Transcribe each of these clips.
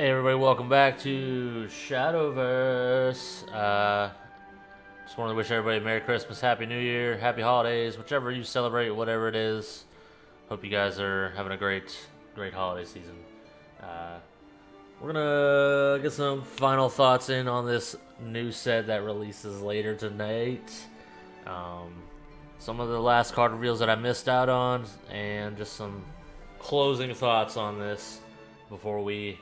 Hey everybody, welcome back to Shadowverse. Just wanted to wish everybody Merry Christmas, Happy New Year, Happy Holidays, whichever you celebrate, whatever it is. Hope you guys are having a great holiday season. Uh, we're gonna get some final thoughts in on this new set that releases later tonight. Um, some of the last card reveals that I missed out on, and just some closing thoughts on this before we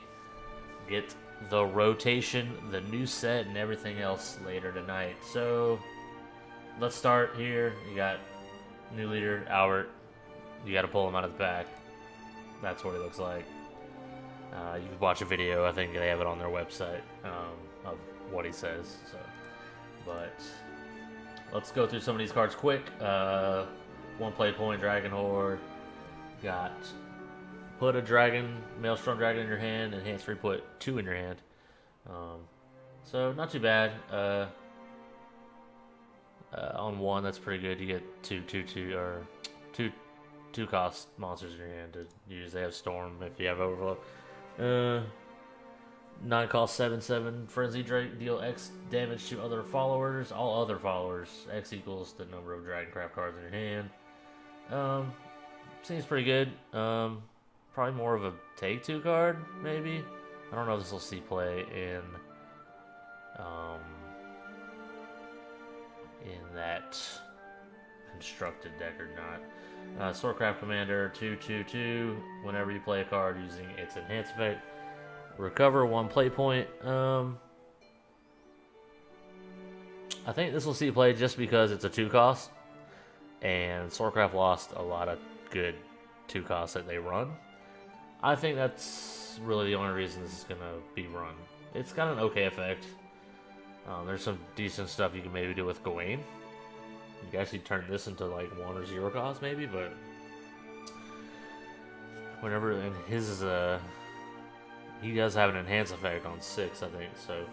get the rotation, the new set, and everything else later tonight. So let's start here. You got new leader, Albert. You got to pull him out of the pack. That's what he looks like. You can watch a video. I think they have it on their website of what he says. So, but let's go through some of these cards quick. One play point, Dragon Horde. Got put a dragon, Maelstrom Dragon in your hand, and enhance 3, put 2 in your hand. So not too bad. On 1, that's pretty good. You get two cost monsters in your hand to use. They have Storm if you have Overflow. 9 cost 7/7 Frenzy Drake, deal X damage to other followers. All other followers. X equals the number of Dragoncraft cards in your hand. Seems pretty good. Probably more of a take 2 card, maybe. I don't know if this will see play in that constructed deck or not. Swordcraft Commander 2/2/2. Whenever you play a card using its enhance effect, recover 1 play point. I think this will see play just because it's a 2 cost, and Swordcraft lost a lot of good 2 costs that they run. I think that's really the only reason this is going to be run. It's got an okay effect. There's some decent stuff you can maybe do with Gawain. You can actually turn this into like 1 or 0 cost maybe, but whenever, and his is he does have an enhance effect on 6, I think, so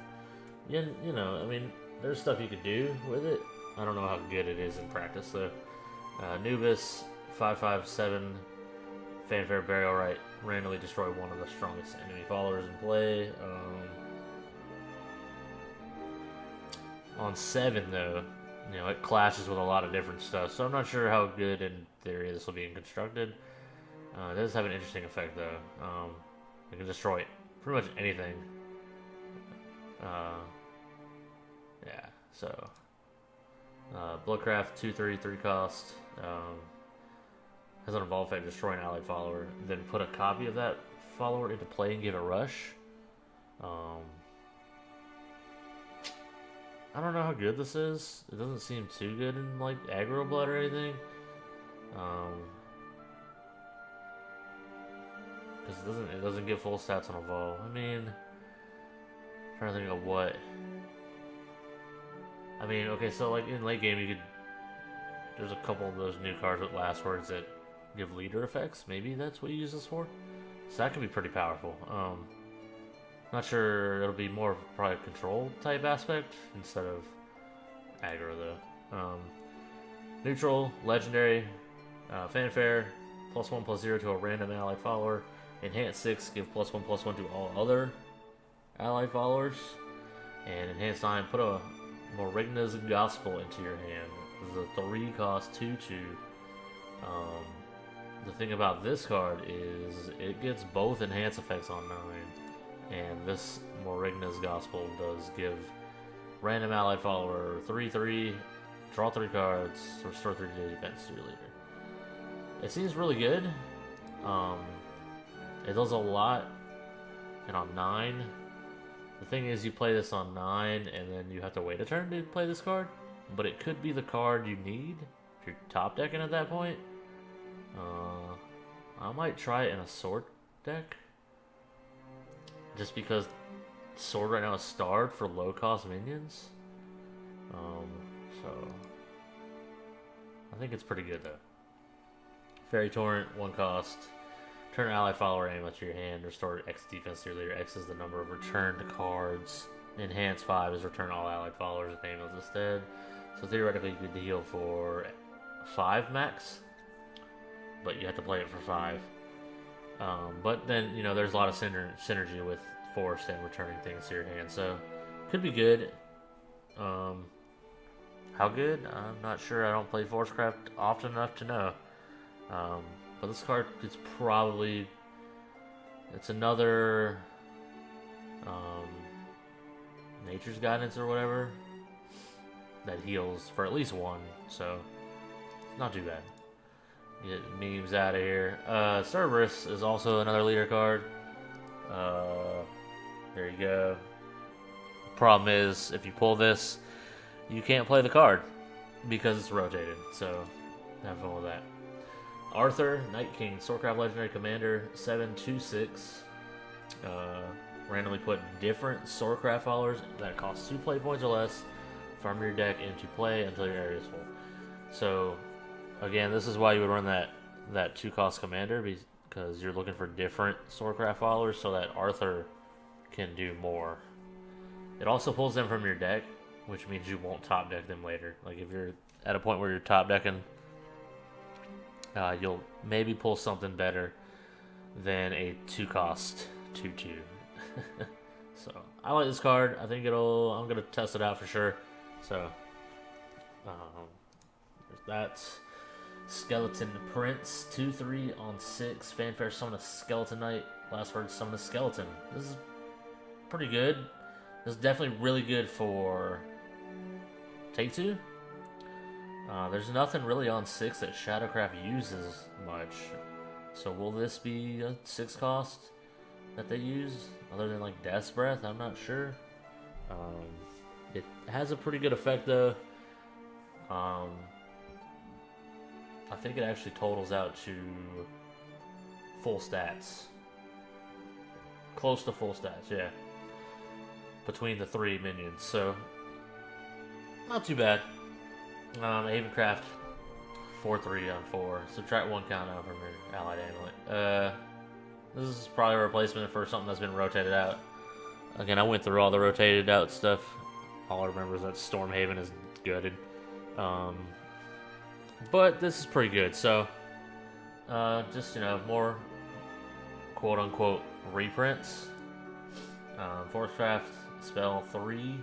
you know, I mean, there's stuff you could do with it. I don't know how good it is in practice though. Nubis 5/5/7 Fanfare Burial Right, randomly destroy one of the strongest enemy followers in play. On 7 though, you know, it clashes with a lot of different stuff, so I'm not sure how good in theory this will be in constructed. It does have an interesting effect though. It can destroy pretty much anything. Yeah, so Bloodcraft 2/3 3 cost. Has an evolve effect, destroy an allied follower, then put a copy of that follower into play and give it rush. I don't know how good this is. It doesn't seem too good in like aggro blood or anything. Because it doesn't give full stats on evolve. I mean, I'm trying to think of what. I mean, okay, so like in late game, there's a couple of those new cards with last words that give leader effects. Maybe that's what you use this for. So that could be pretty powerful. Not sure, it'll be more of probably a control type aspect instead of aggro though. Neutral, legendary, fanfare, +1/+0 to a random allied follower. Enhance 6, give +1/+1 to all other allied followers. And enhance 9, put a Morigna's Gospel into your hand. This is a 3 cost 2/2. The thing about this card is it gets both enhance effects on 9, and this Morigna's Gospel does give random allied follower 3/3, draw 3 cards, restore 3 defense to your leader. It seems really good. It does a lot, and on 9, the thing is you play this on 9 and then you have to wait a turn to play this card, but it could be the card you need if you're top decking at that point. I might try it in a sword deck, just because sword right now is starved for low cost minions. So I think it's pretty good though. Fairy Torrent 1 cost, turn an ally follower amulet to your hand, restore X defense to your leader. X is the number of returned cards. Enhance 5 is return all allied followers with amulets instead. So theoretically you could heal for 5 max, but you have to play it for 5. But then, you know, there's a lot of synergy with forced and returning things to your hand. So, could be good. How good? I'm not sure. I don't play Forcecraft often enough to know. But this card is probably... It's another... Nature's Guidance or whatever. That heals for at least one. So, not too bad. Get memes out of here. Cerberus is also another leader card. There you go. Problem is, if you pull this, you can't play the card because it's rotated. So, have fun with that. Arthur, Night King, Swordcraft Legendary Commander, 7/2/6. Randomly put different Swordcraft followers that cost 2 play points or less from your deck into play until your area is full. So, again, this is why you would run that 2-cost commander, because you're looking for different Swordcraft followers so that Arthur can do more. It also pulls them from your deck, which means you won't top deck them later. Like if you're at a point where you're top decking, you'll maybe pull something better than a 2-cost 2/2. So I like this card. I think I'm gonna test it out for sure. So there's that. Skeleton Prince, 2/3 on 6. Fanfare, summon a Skeleton Knight. Last word, summon a Skeleton. This is pretty good. This is definitely really good for Take 2. There's nothing really on 6 that Shadowcraft uses much. So will this be a 6-cost that they use? Other than like Death's Breath, I'm not sure. It has a pretty good effect though. I think it actually totals out to full stats. Close to full stats, yeah. Between the 3 minions, so not too bad. Havencraft, 4/3 on 4. Subtract 1 countdown from your allied amulet. This is probably a replacement for something that's been rotated out. Again, I went through all the rotated out stuff. All I remember is that Stormhaven is gutted. But this is pretty good, so just, you know, more quote-unquote reprints. Forcecraft, spell 3,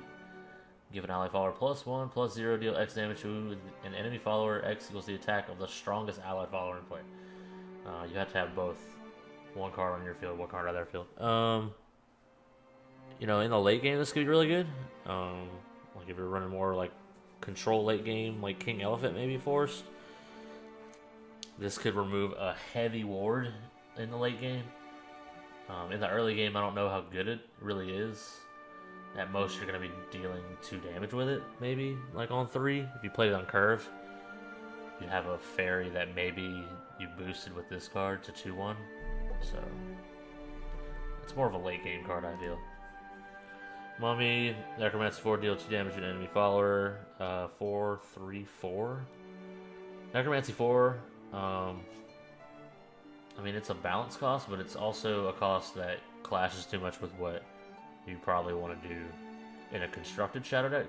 give an ally follower +1/+0, deal X damage to an enemy follower. X equals the attack of the strongest allied follower in play. You have to have both. 1 card on your field, 1 card on their field. You know, in the late game, this could be really good. Like if you're running more like control late game, like King Elephant maybe forced. This could remove a heavy ward in the late game. In the early game, I don't know how good it really is. At most, you're going to be dealing 2 damage with it, maybe, like on 3. If you played it on curve, you have a fairy that maybe you boosted with this card to 2/1. So, it's more of a late game card, I feel. Mummy, Necromancy 4, deal 2 damage to an enemy follower. 4/3/4. Necromancy 4, I mean, it's a balance cost, but it's also a cost that clashes too much with what you probably want to do in a constructed shadow deck.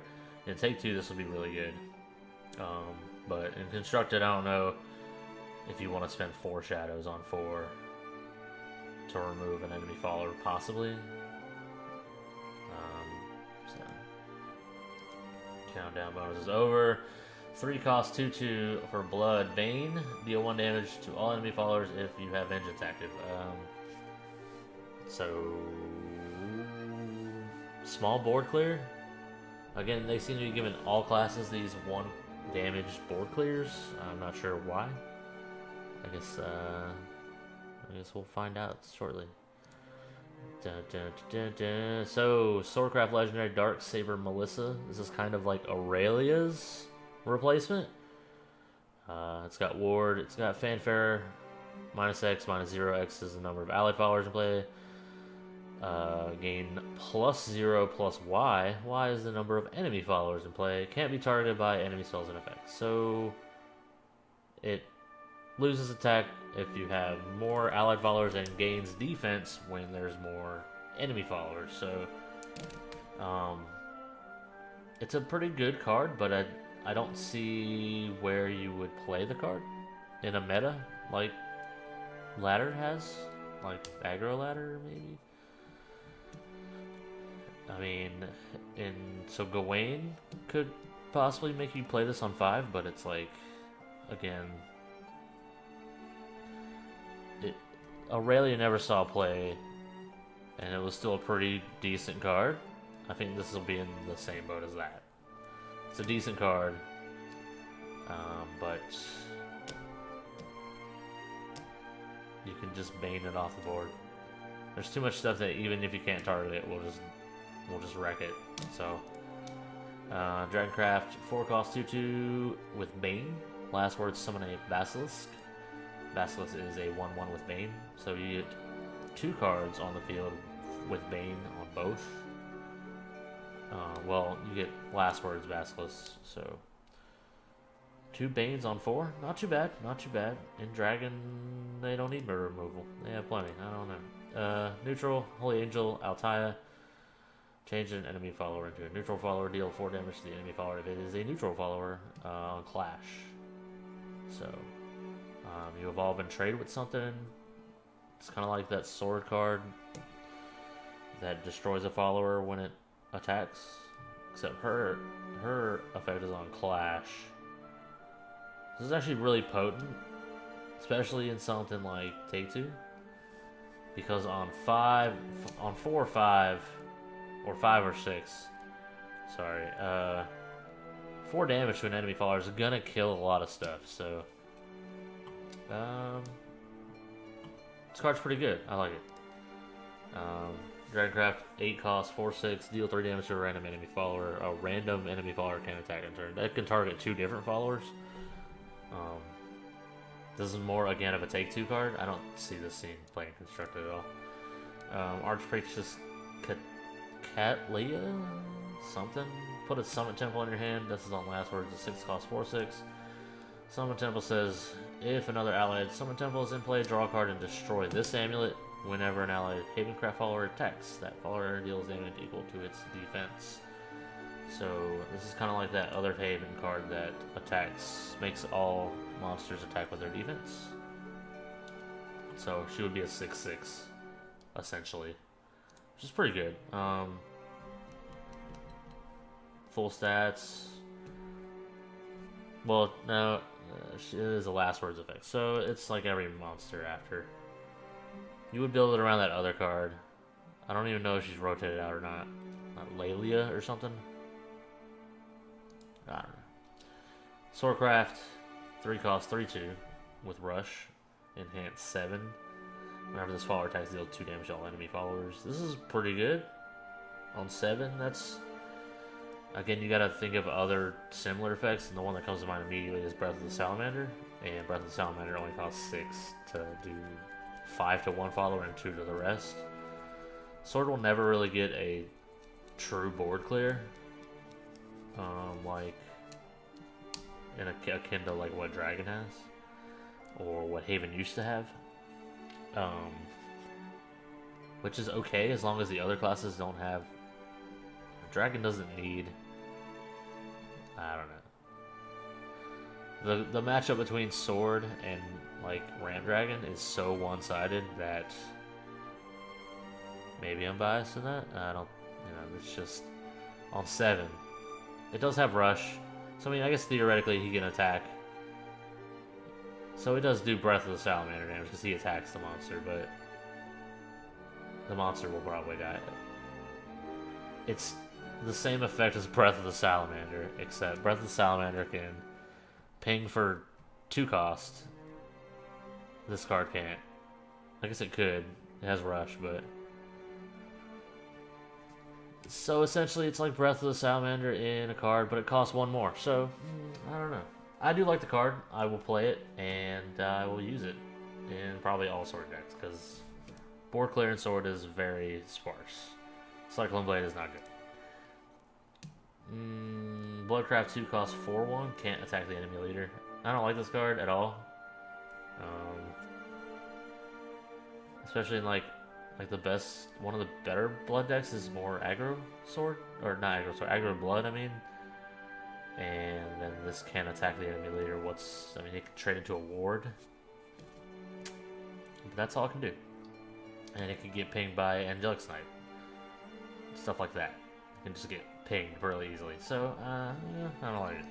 In Take 2, this will be really good. But in constructed, I don't know if you want to spend 4 shadows on 4 to remove an enemy follower, possibly. So countdown bonus is over. 3 cost 2/2 for Blood Bane. Deal 1 damage to all enemy followers if you have Vengeance active. So small board clear. Again, they seem to be giving all classes these 1 damage board clears. I'm not sure why. I guess we'll find out shortly. Dun, dun, dun, dun. So, Swordcraft Legendary Dark Saber Melissa. This is kind of like Aurelia's replacement. It's got Ward, it's got Fanfare, -X, -0. X is the number of allied followers in play. Gain +0/+Y. Y is the number of enemy followers in play. Can't be targeted by enemy spells and effects. So, it loses attack if you have more allied followers and gains defense when there's more enemy followers. So, it's a pretty good card, but I don't see where you would play the card in a meta like Ladder has, like Aggro Ladder maybe. I mean, so Gawain could possibly make you play this on 5, but it's like, again, Aurelia never saw play, and it was still a pretty decent card. I think this will be in the same boat as that. It's a decent card, but you can just bane it off the board. There's too much stuff that even if you can't target it, we'll just wreck it. So, Dragoncraft, 4 cost 2/2 with Bane. Last word, summon a Basilisk. Basilisk is a 1/1 with Bane, so you get 2 cards on the field with Bane on both. Well, you get last words Basilisk, so 2 Banes on 4, not too bad, not too bad. In Dragon, they don't need murder removal. They have plenty. I don't know. Neutral, Holy Angel, Altaia. Change an enemy follower into a neutral follower. Deal 4 damage to the enemy follower if it is a neutral follower on Clash. So, you evolve and trade with something. It's kind of like that sword card that destroys a follower when it attacks. Except her effect is on Clash. This is actually really potent, especially in something like Take 2. Because on 4 or 5, or 5 or 6, sorry, 4 damage to an enemy follower is gonna kill a lot of stuff, so this card's pretty good. I like it. Dragoncraft, 8 cost, 4/6, deal 3 damage to a random enemy follower. A random enemy follower can attack in turn. That can target 2 different followers. This is more, again, of a Take 2 card. I don't see this scene playing constructed at all. Archpriestess Catlia? Something? Put a Summon Temple in your hand. This is on last words. A 6 cost 4/6. Summon Temple says, if another allied Summon Temple is in play, draw a card and destroy this amulet. Whenever an allied Havencraft follower attacks, that follower deals damage equal to its defense. So this is kind of like that other Haven card that attacks, makes all monsters attack with their defense. So she would be a 6/6, essentially, which is pretty good. Full stats. Well, no, it is a last words effect, so it's like every monster after. You would build it around that other card. I don't even know if she's rotated out or not. Not Lelia or something. I don't know. Swordcraft, 3 cost, 3/2 with Rush, enhance 7. Whenever this follower attacks, deal 2 damage to all enemy followers. This is pretty good. On 7, that's... Again, you gotta think of other similar effects, and the one that comes to mind immediately is Breath of the Salamander. And Breath of the Salamander only costs 6 to do 5 to one follower and 2 to the rest. Sword will never really get a true board clear. Like akin to like what Dragon has, or what Haven used to have, which is okay as long as the other classes don't have. Dragon doesn't need. I don't know. The matchup between Sword and like Ram Dragon is so one-sided that maybe I'm biased in that. I don't. It's just on 7. It does have Rush, so I mean, I guess theoretically he can attack. So he does do Breath of the Salamander damage because he attacks the monster, but the monster will probably die. It's the same effect as Breath of the Salamander, except Breath of the Salamander can ping for 2 cost. This card can't. I guess it could. It has Rush, but... So essentially it's like Breath of the Salamander in a card, but it costs 1 more. So, I don't know. I do like the card. I will play it, and I will use it in probably all Sword decks, because board clear in Sword is very sparse. Cyclone Blade is not good. Bloodcraft 2 costs 4/1, can't attack the enemy leader. I don't like this card at all. Especially in like the best, one of the better blood decks is more aggro sword, or not aggro sword, aggro blood, I mean. And then this can attack the enemy leader. I mean, it can trade into a ward. But that's all it can do. And it can get pinged by Angelic Snipe. stuff like that. You can just get pinged really easily. So, yeah, I don't like it.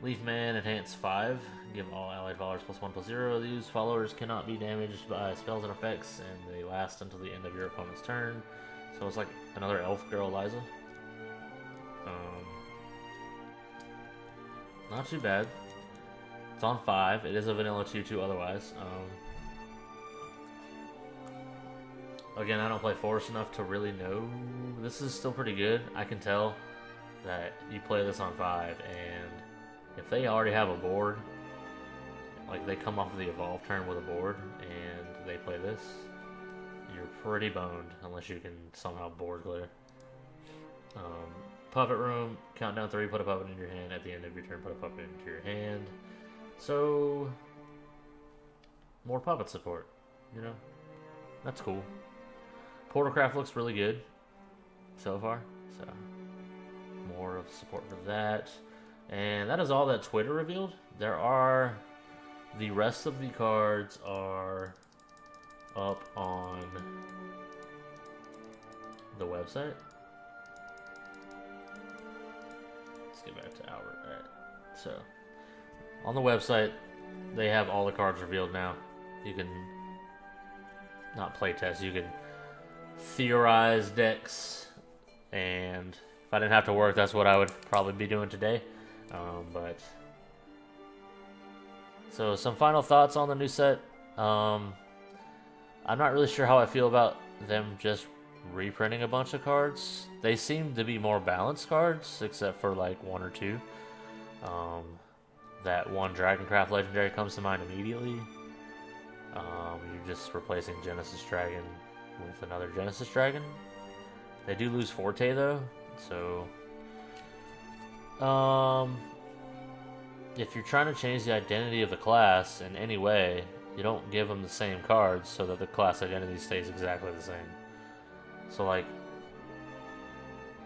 Leaf Man, Enhance 5. Give all allied followers +1/+0. These followers cannot be damaged by spells and effects, and they last until the end of your opponent's turn. So it's like another elf girl, Liza. Not too bad. It's on 5. It is a vanilla 2/2 otherwise. Again, I don't play Forest enough to really know. This is still pretty good. I can tell that you play this on 5, and if they already have a board, like they come off of the evolve turn with a board, and they play this, you're pretty boned unless you can somehow board clear. Puppet Room, countdown 3, put a puppet in your hand. At the end of your turn, put a puppet into your hand. So, more puppet support, you know? That's cool. Portalcraft looks really good so far, so more of support for that. And that is all that Twitter revealed. The rest of the cards are up on the website. Let's get back to Albert. All right. So, on the website, they have all the cards revealed now. You can not play test, you can theorize decks, and if I didn't have to work, that's what I would probably be doing today. So some final thoughts on the new set. I'm not really sure how I feel about them just reprinting a bunch of cards. They seem to be more balanced cards, except for like 1 or 2. That one Dragoncraft Legendary comes to mind immediately. You're just replacing Genesis Dragon with another Genesis Dragon. They do lose Forte though, so if you're trying to change the identity of the class in any way, you don't give them the same cards so that the class identity stays exactly the same. So like,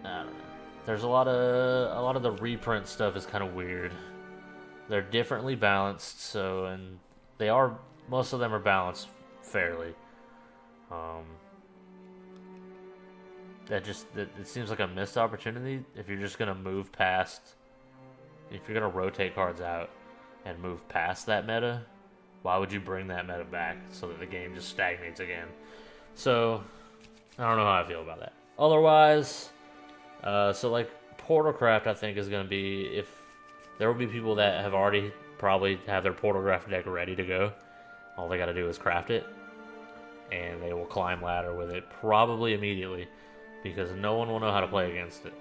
I don't know. There's a lot of the reprint stuff is kind of weird. They're differently balanced, so, and most of them are balanced fairly. It seems like a missed opportunity if you're just gonna move past. If you're gonna rotate cards out and move past that meta, why would you bring that meta back so that the game just stagnates again? So, I don't know how I feel about that. Otherwise, so like Portalcraft, I think is gonna be, if there will be people that have already probably have their Portalcraft deck ready to go. All they gotta do is craft it, and they will climb ladder with it probably immediately, because no one will know how to play against it.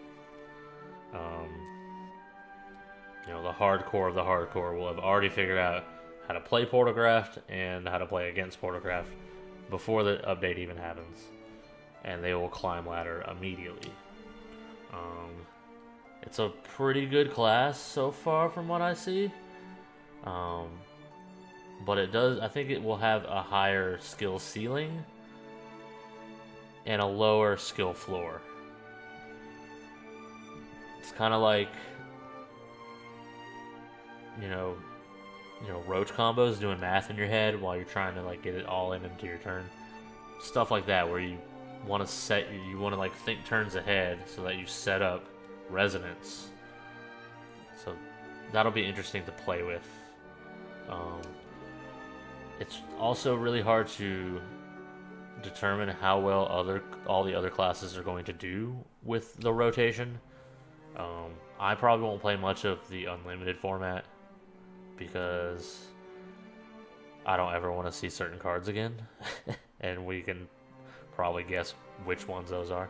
The hardcore of the hardcore will have already figured out how to play Portalcraft and how to play against Portalcraft before the update even happens, and they will climb ladder immediately. It's a pretty good class so far from what I see, but I think it will have a higher skill ceiling and a lower skill floor. It's kind of like, roach combos, doing math in your head while you're trying to like get it all into your turn. Stuff like that, where you want to like think turns ahead so that you set up resonance. So that'll be interesting to play with. It's also really hard to determine how well all the other classes are going to do with the rotation. I probably won't play much of the unlimited format because I don't ever want to see certain cards again, and we can probably guess which ones those are.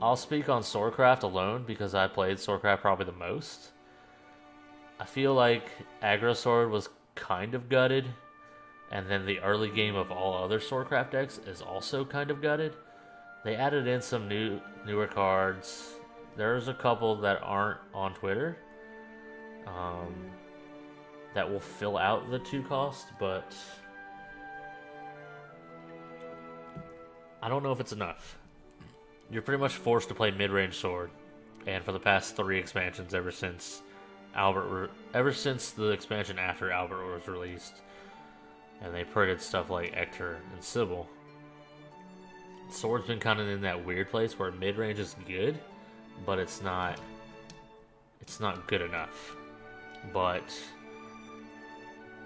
I'll speak on Swordcraft alone because I played Swordcraft probably the most. I feel like Aggro Sword was kind of gutted, and then the early game of all other Swordcraft decks is also kind of gutted. They added in some newer cards. There's a couple that aren't on Twitter that will fill out the 2 cost, but I don't know if it's enough. You're pretty much forced to play mid-range sword, and for the past 3 expansions, ever since the expansion after Albert was released, and they printed stuff like Ector and Sybil. Sword's been kind of in that weird place where mid-range is good, but it's not good enough. But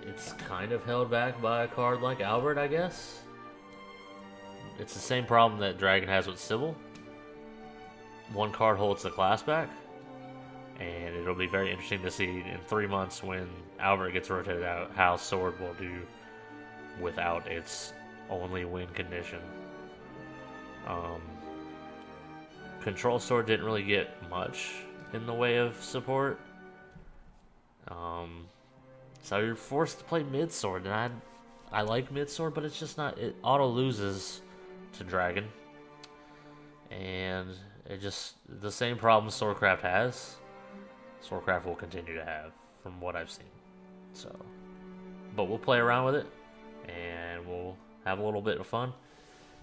it's kind of held back by a card like Albert, I guess. It's the same problem that Dragon has with Sybil. One card holds the class back, and it'll be very interesting to see in 3 months when Albert gets rotated out how Sword will do without its only win condition. Control Sword didn't really get much in the way of support. So you're forced to play mid sword, and I like mid sword, but it's just not. It auto loses to Dragon, and it just the same problem Swordcraft has. Swordcraft will continue to have, from what I've seen. So, but we'll play around with it, and we'll have a little bit of fun.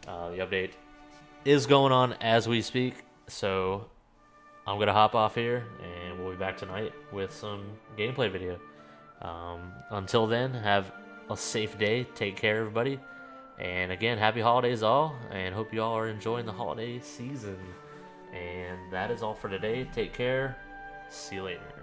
The update is going on as we speak, so I'm gonna hop off here, and we'll be back tonight with some gameplay video. Until then, have a safe day. Take care, everybody. And again, happy holidays all, and hope you all are enjoying the holiday season. And that is all for today. Take care. See you later.